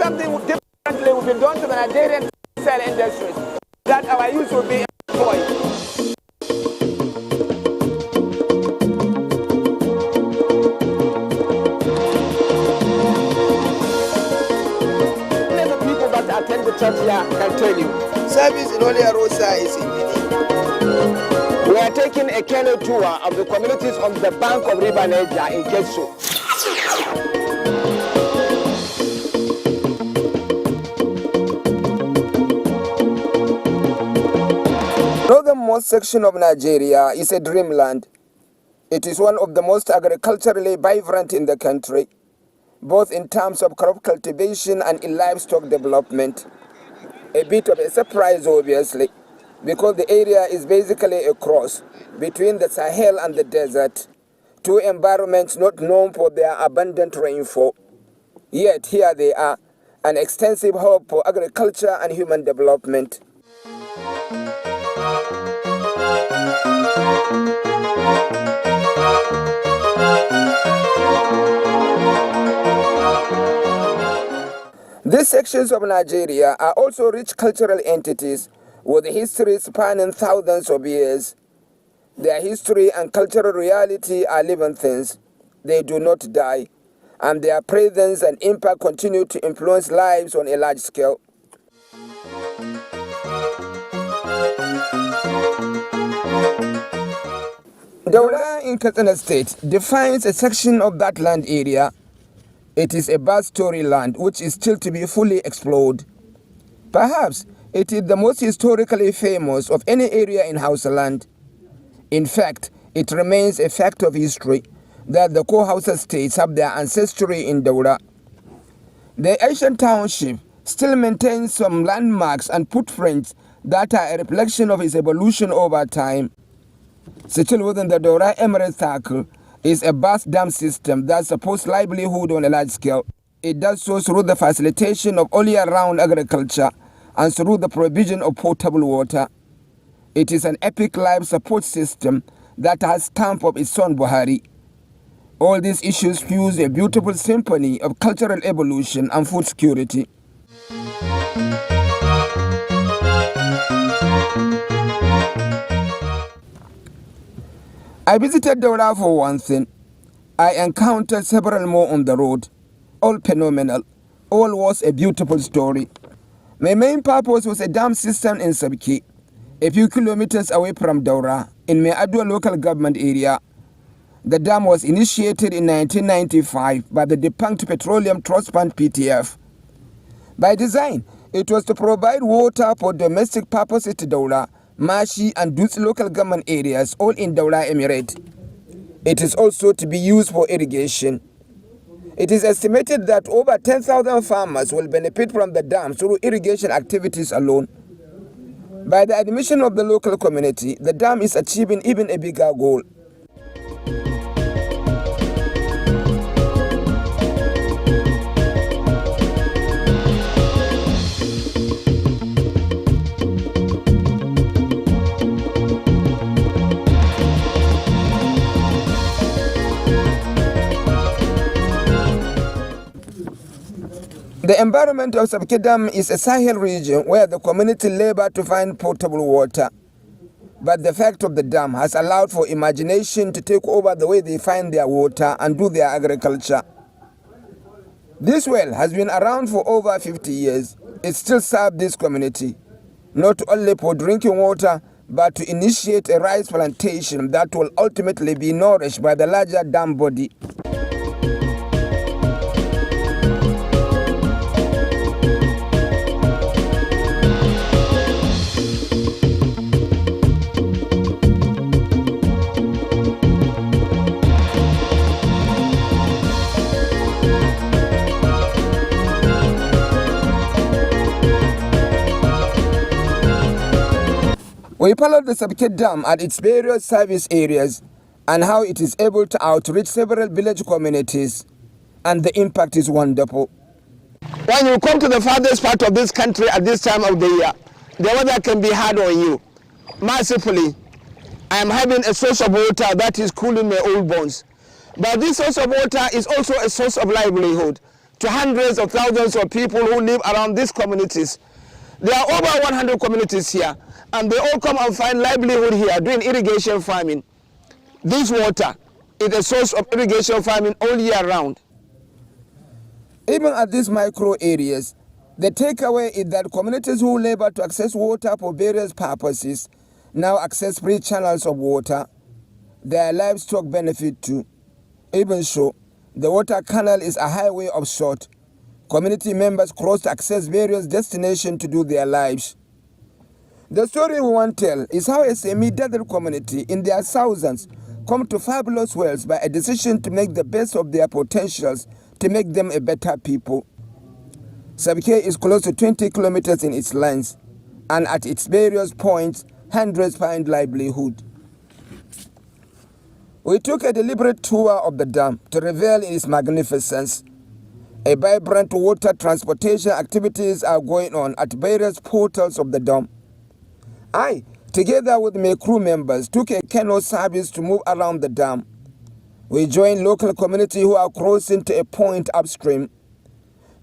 something differently will be done to the Nigerian cell industries, that our youth will be employed. The people that attend the church here can tell you. Service in Holy Rosa is in Benin. We are taking a canoe tour of the communities on the bank of River Niger in Kesu. The northernmost section of Nigeria is a dreamland. It is one of the most agriculturally vibrant in the country, both in terms of crop cultivation and in livestock development. A bit of a surprise, obviously, because the area is basically a cross between the Sahel and the desert, two environments not known for their abundant rainfall. Yet here they are, an extensive hub for agriculture and human development. These sections of Nigeria are also rich cultural entities with histories spanning thousands of years. Their history and cultural reality are living things. They do not die, and their presence and impact continue to influence lives on a large scale. Daura in Katsina State defines a section of that land area. It is a vast story land which is still to be fully explored. Perhaps it is the most historically famous of any area in Hausaland. In fact, it remains a fact of history that the co-Hausa states have their ancestry in Daura. The ancient township still maintains some landmarks and footprints that are a reflection of its evolution over time. Still within the Daura Emirate Circle is a vast dam system that supports livelihood on a large scale. It does so through the facilitation of all year-round agriculture and through the provision of potable water. It is an epic life support system that has stamp of its son Buhari. All these issues fuse a beautiful symphony of cultural evolution and food security. I visited Daura for one thing. I encountered several more on the road, all phenomenal. All was a beautiful story. My main purpose was a dam system in Sabki, a few kilometers away from Daura, in Meadua local government area. The dam was initiated in 1995 by the defunct Petroleum Trust Fund PTF. By design, it was to provide water for domestic purposes to Daura, Mashi and Dutse local government areas, all in Daura Emirate. It is also to be used for irrigation. It is estimated that over 10,000 farmers will benefit from the dam through irrigation activities alone. By the admission of the local community, the dam is achieving even a bigger goal. The environment of Sabki Dam is a Sahel region where the community labor to find potable water. But the fact of the dam has allowed for imagination to take over the way they find their water and do their agriculture. This well has been around for over 50 years. It still serves this community, not only for drinking water, but to initiate a rice plantation that will ultimately be nourished by the larger dam body. We followed the Sabki Dam at its various service areas and how it is able to outreach several village communities, and the impact is wonderful. When you come to the farthest part of this country at this time of the year, the weather can be hard on you. Mercifully, I am having a source of water that is cooling my old bones. But this source of water is also a source of livelihood. to hundreds of thousands of people who live around these communities. There are over 100 communities here, and they all come and find livelihood here doing irrigation farming. This water is a source of irrigation farming all year round. Even at these micro areas, the takeaway is that communities who labor to access water for various purposes now access free channels of water. Their livestock benefit too. Even so, the water canal is a highway of sort. Community members cross to access various destinations to do their lives. The story we want to tell is how a semi-desert community in their thousands come to fabulous wells by a decision to make the best of their potentials to make them a better people. Sabke is close to 20 kilometers in its length, and at its various points, hundreds find livelihood. We took a deliberate tour of the dam to revel in its magnificence. A vibrant water transportation activities are going on at various portals of the dam. I, together with my crew members, took a canoe service to move around the dam. We joined local community who are crossing to a point upstream.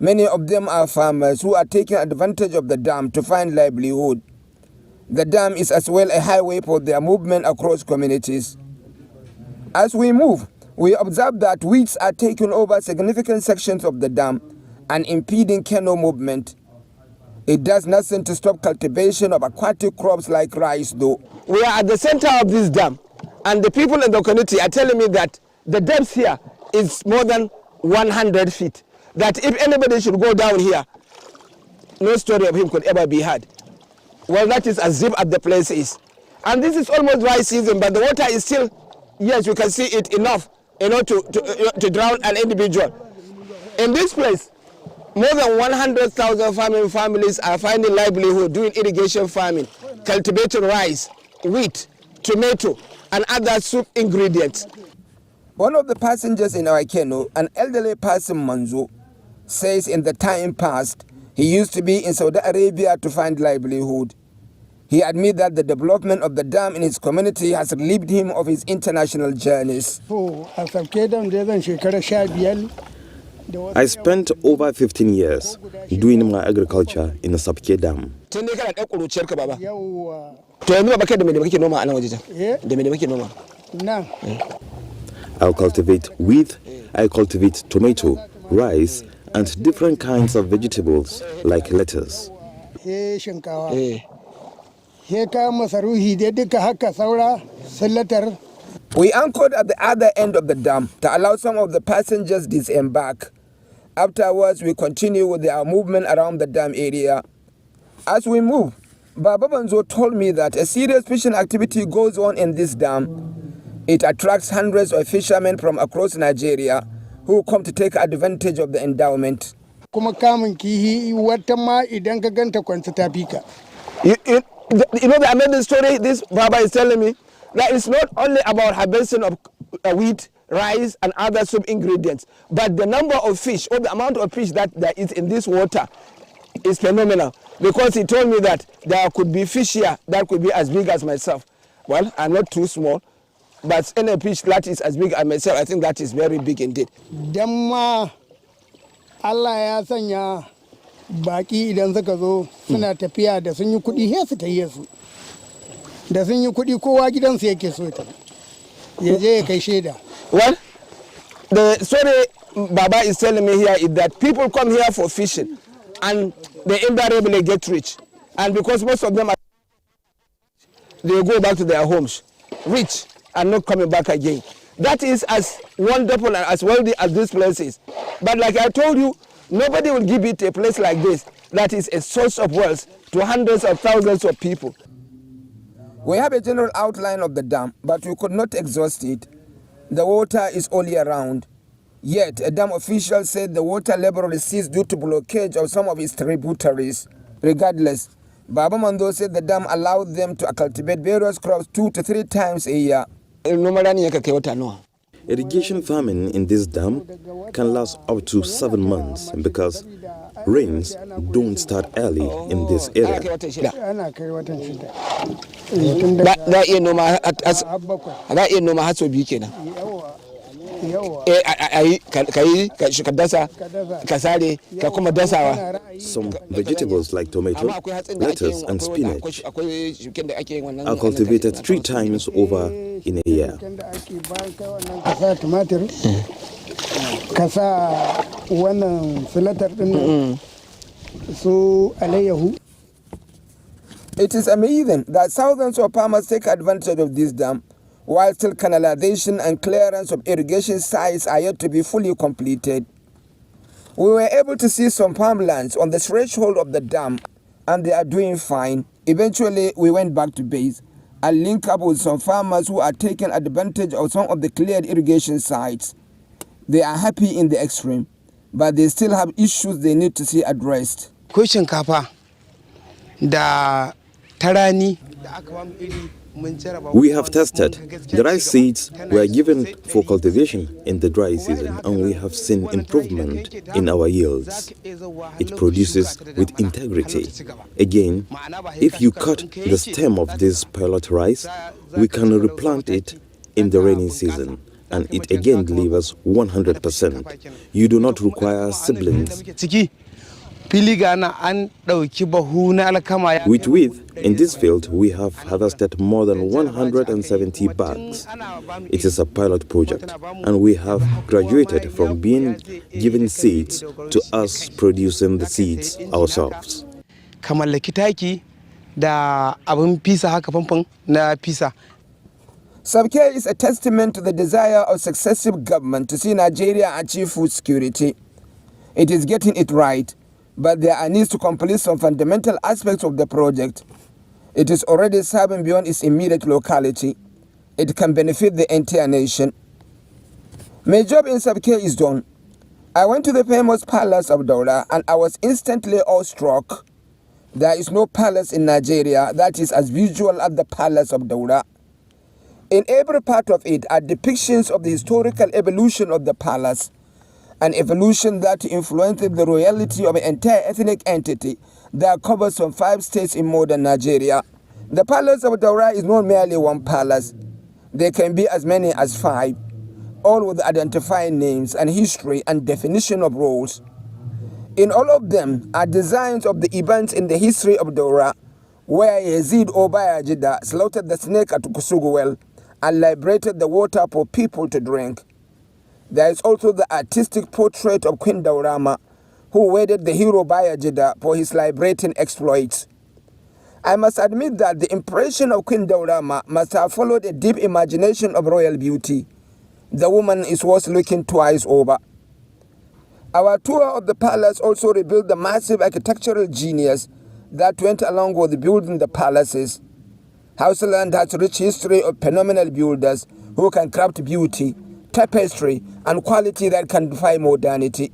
Many of them are farmers who are taking advantage of the dam to find livelihood. The dam is as well a highway for their movement across communities. As we move, we observe that weeds are taking over significant sections of the dam and impeding canoe movement. It does nothing to stop cultivation of aquatic crops like rice, though. We are at the center of this dam, and the people in the community are telling me that the depth here is more than 100 feet. That if anybody should go down here, no story of him could ever be heard. Well, that is as deep as the place is. And this is almost dry season, but the water is still, yes, you can see it enough, to drown an individual. In this place, more than 100,000 farming families are finding livelihood doing irrigation farming, cultivating rice, wheat, tomato, and other soup ingredients. One of the passengers in our canoe, an elderly person, Manzo, says in the time past, he used to be in Saudi Arabia to find livelihood. He admits that the development of the dam in his community has relieved him of his international journeys. I spent over 15 years doing my agriculture in the Sabke Dam. I'll cultivate wheat, I cultivate tomato, rice, and different kinds of vegetables like lettuce. We anchored at the other end of the dam to allow some of the passengers disembark. Afterwards, we continue with our movement around the dam area. As we move, Baba Banzo told me that a serious fishing activity goes on in this dam. It attracts hundreds of fishermen from across Nigeria who come to take advantage of the endowment. You know the amazing story this Baba is telling me? That it's not only about harvesting of wheat, rice, and other soup ingredients, but the number of fish or the amount of fish that there is in this water is phenomenal. Because he told me that there could be fish here that could be as big as myself. Well, I'm not too small, but any fish that is as big as myself, I think that is very big indeed. Baki idan suka zo suna tafiya da sun yi kuɗi he su tayi su da sun yi kuɗi kowa gidansu yake so ta ya je ya kai shaida. Well, the story Baba is telling me here is that people come here for fishing and they invariably get rich, and because most of them are, they go back to their homes rich and not coming back again. That is as wonderful and as wealthy as this place is. But like I told you, nobody will give it a place like this that is a source of wealth to hundreds of thousands of people. We have a general outline of the dam, but we could not exhaust it. The water is all year round. Yet, a dam official said the water level ceased due to blockage of some of its tributaries. Regardless, Baba Mando said the dam allowed them to cultivate various crops 2 to 3 times a year. Irrigation farming in this dam can last up to 7 months because rains don't start early in this area. Some vegetables like tomato, lettuce, and spinach are cultivated 3 times over in a year. It is amazing that thousands of farmers take advantage of this dam, while still canalization and clearance of irrigation sites are yet to be fully completed. We were able to see some farmlands on the threshold of the dam, and they are doing fine. Eventually, we went back to base and linked up with some farmers who are taking advantage of some of the cleared irrigation sites. They are happy in the extreme, but they still have issues they need to see addressed. Question kapa da tarani. We have tested. The rice seeds were given for cultivation in the dry season, and we have seen improvement in our yields. It produces with integrity. Again, if you cut the stem of this pilot rice, we can replant it in the rainy season, and it again delivers 100%. You do not require siblings. With wheat, in this field, we have harvested more than 170 bags. It is a pilot project, and we have graduated from being given seeds to us producing the seeds ourselves. Subcare is a testament to the desire of successive government to see Nigeria achieve food security. It is getting it right, but there are needs to complete some fundamental aspects of the project. It is already serving beyond its immediate locality. It can benefit the entire nation. My job in Subcare is done. I went to the famous palace of Daura and I was instantly awestruck. There is no palace in Nigeria that is as visual as the palace of Daura. In every part of it are depictions of the historical evolution of the palace, an evolution that influenced the royalty of an entire ethnic entity that covers some 5 states in modern Nigeria. The palace of Daura is not merely one palace. There can be as many as 5, all with identifying names and history and definition of roles. In all of them are designs of the events in the history of Daura, where Yazid Obayajida slaughtered the snake at Kusugu well and liberated the water for people to drink. There is also the artistic portrait of Queen Daurama, who wedded the hero Bayajida for his liberating exploits. I must admit that the impression of Queen Daurama must have followed a deep imagination of royal beauty. The woman is worth looking twice over. Our tour of the palace also revealed the massive architectural genius that went along with building the palaces. Hausaland has a rich history of phenomenal builders who can craft beauty, tapestry, and quality that can defy modernity.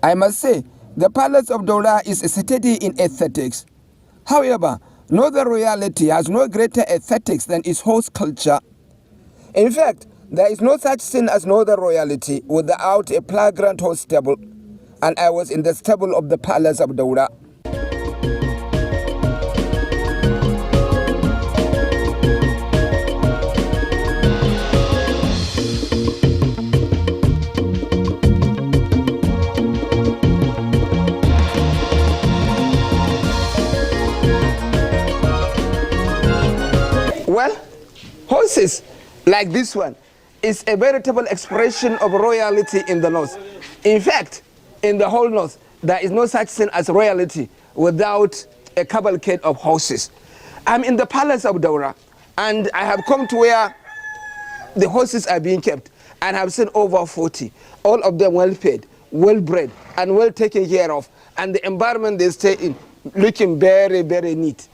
I must say, the palace of Daura is a study in aesthetics. However, Northern royalty has no greater aesthetics than its host culture. In fact, there is no such thing as Northern royalty without a flagrant host stable, and I was in the stable of the palace of Daura. Well, horses like this one is a veritable expression of royalty in the north. In fact, in the whole north, there is no such thing as royalty without a cavalcade of horses. I'm in the palace of Daura, and I have come to where the horses are being kept, and have seen over 40, all of them well paid, well bred, and well taken care of, and the environment they stay in looking very, very neat.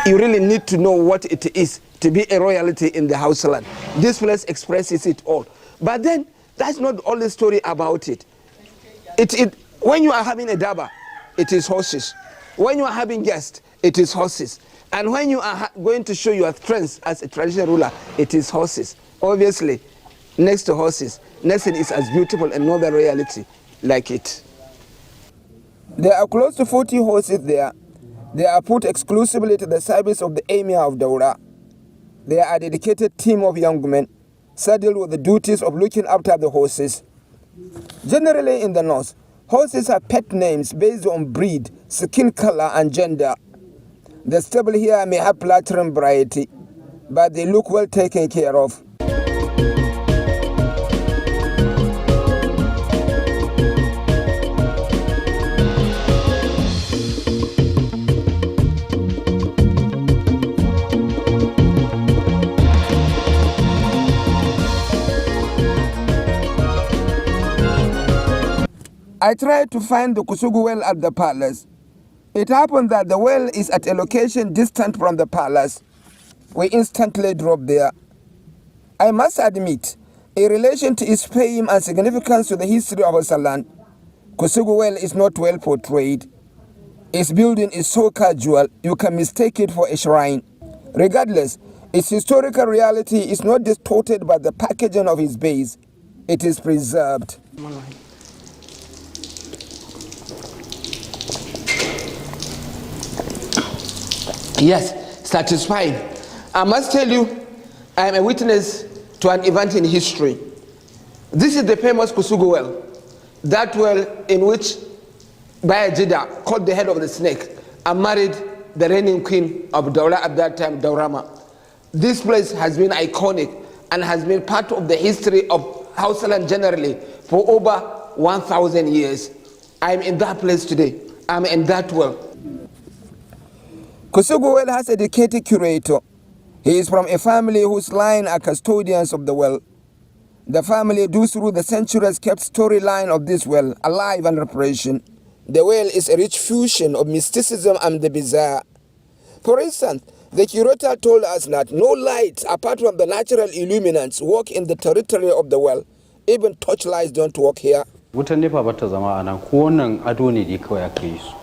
You really need to know what it is to be a royalty in the houseland. This place expresses it all. But then, that's not all the story about it. When you are having a daba, it is horses. When you are having guests, it is horses. And when you are going to show your strength as a traditional ruler, it is horses. Obviously, next to horses, nothing is as beautiful and another reality like it. There are close to 40 horses there. They are put exclusively to the service of the Emir of Daura. They are a dedicated team of young men saddled with the duties of looking after the horses. Generally in the north, horses have pet names based on breed, skin color, and gender. The stable here may have platinum variety, but they look well taken care of. I tried to find the Kusugu well at the palace. It happened that the well is at a location distant from the palace. We instantly drove there. I must admit, in relation to its fame and significance to the history of our land, Kusugu well is not well portrayed. Its building is so casual, you can mistake it for a shrine. Regardless, its historical reality is not distorted by the packaging of its base. It is preserved. Yes, satisfied. I must tell you, I am a witness to an event in history. This is the famous Kusugu well, that well in which Bayajida caught the head of the snake and married the reigning queen of Daura at that time, Daurama. This place has been iconic and has been part of the history of Hausaland generally for over 1,000 years. I am in that place today. I am in that well. Kusugu well has a dedicated curator. He is from a family whose line are custodians of the well. The family, through the centuries, kept storyline of this well alive and repression. The well is a rich fusion of mysticism and the bizarre. For instance, the curator told us that no lights apart from the natural illuminants work in the territory of the well. Even torchlights don't work here. Wutan nefa bata zama anan ko wannan ado ne dai kawai aka yi su.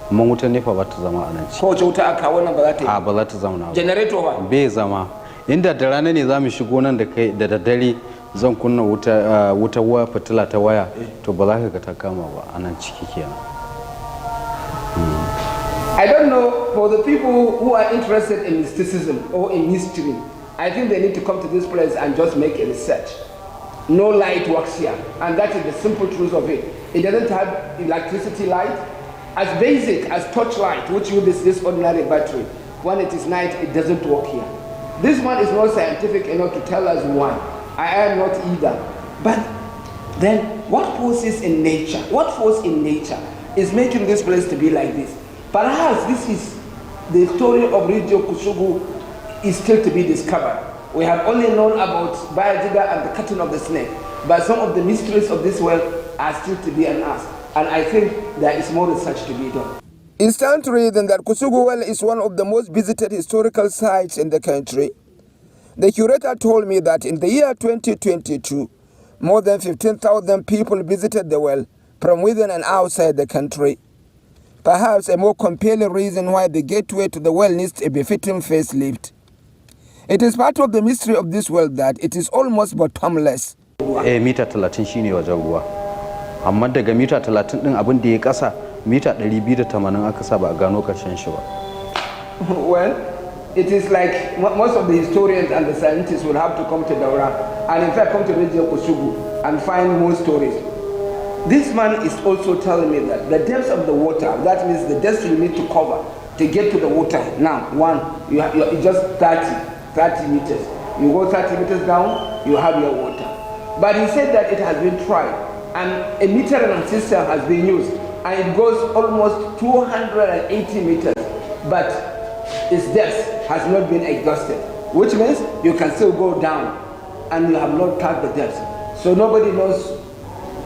Amma wutan nefa bata zama anan ci. Ko wuta aka wannan ba za ta yi. A ba za ta zauna ba. Generator ba. Bai zama. Inda da rana ne zamu shigo nan da kai da daddare zan kunna wuta waya fitila ta waya to ba za ka ga ta kama ba anan ciki kenan. I don't know, for the people who are interested in mysticism or in mystery, I think they need to come to this place and just make a research. No light works here, and that is the simple truth of it. It doesn't have electricity light. As basic as torchlight, which uses this ordinary battery, when it is night, it doesn't work here. This one is not scientific enough to tell us why. I am not either. But then, what forces in nature, what force in nature is making this place to be like this? Perhaps this is the story of Radio Kusugu is still to be discovered. We have only known about Bayajida and the cutting of the snake, but some of the mysteries of this well are still to be unearthed, and I think there is more research to be done. Instant reason that Kusugu well is one of the most visited historical sites in the country. The curator told me that in the year 2022, more than 15,000 people visited the well from within and outside the country. Perhaps a more compelling reason why the gateway to the well needs a befitting facelift. It is part of the mystery of this well that it is almost bottomless. Mita 30 shine wajen ruwa. Amma daga mita 30 din abin da ya kasa mita 280 aka sa ba gano karshen shi ba. Well, it is like most of the historians and the scientists will have to come to Daura and in fact come to Radio Kusugu and find more stories. This man is also telling me that the depth of the water, that means the depth you need to cover to get to the water. Now, you just 30 meters. You go 30 meters down, you have your water. But he said that it has been tried, and a metering system has been used, and it goes almost 280 meters, but its depth has not been exhausted, which means you can still go down, and you have not cut the depth. So nobody knows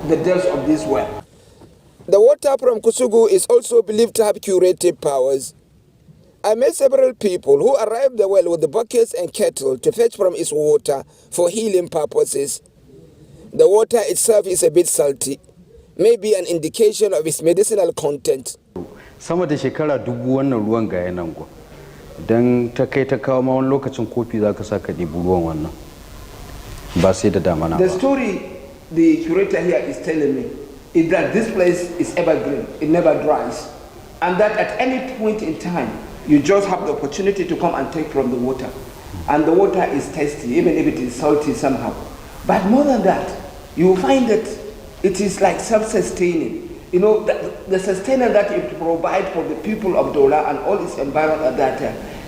the depth of this well. The water from Kusugu is also believed to have curative powers. I met several people who arrived the well with the buckets and kettle to fetch from its water for healing purposes. The water itself is a bit salty, may be an indication of its medicinal content. Sama da shekara 1000 wannan ruwan ga yanan go. Dan ta kai ta kawo ma wani lokacin kofi zaka saka ɗibi ruwan wannan. Ba sai da damana ba. The story the curator here is telling me is that this place is evergreen, it never dries, and that at any point in time you just have the opportunity to come and take from the water, and the water is tasty even if it is salty somehow. But more than that, you will find that it is like self-sustaining. You know, the sustenance that it provides for the people of Dola and all its environment that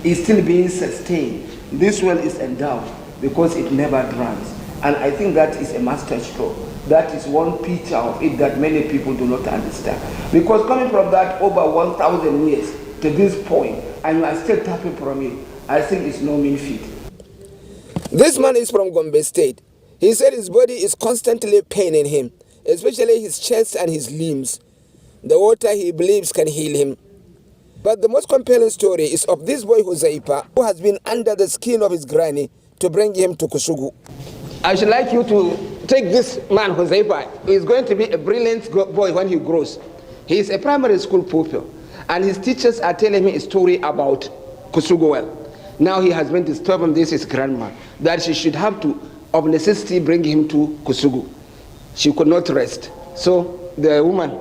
is still being sustained. This well is endowed because it never dries. And I think that is a master stroke. That is one picture of it that many people do not understand. Because coming from that over 1,000 years to this point, and you are still tapping from it, I think it's no mean feat. This man is from Gombe State. He said his body is constantly paining him, especially his chest and his limbs. The water, he believes, can heal him. But the most compelling story is of this boy Huzaipa, who has been under the skin of his granny to bring him to Kusugu. I should like you to take this man Huzaipa. He is going to be a brilliant boy when he grows. He is a primary school pupil, and his teachers are telling me a story about Kusugu well. Now he has been disturbing this his grandma, that she should have to, of necessity, bring him to Kusugu. She could not rest. So the woman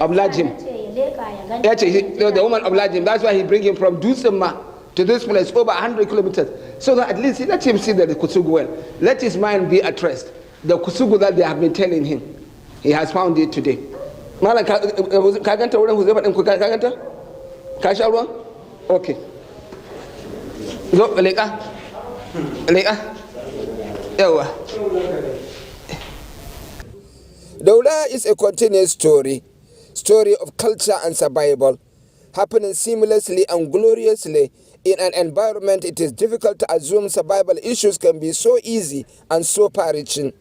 obliged him. The woman obliged him. That's why he bring him from Dusema to this place, over 100 kilometers. So that at least let him see the Kusugu well. Let his mind be at rest. The Kusugu that they have been telling him, he has found it today. Okay. Dola is a continuous story of culture and survival, happening seamlessly and gloriously in an environment it is difficult to assume survival issues can be so easy and so far-reaching.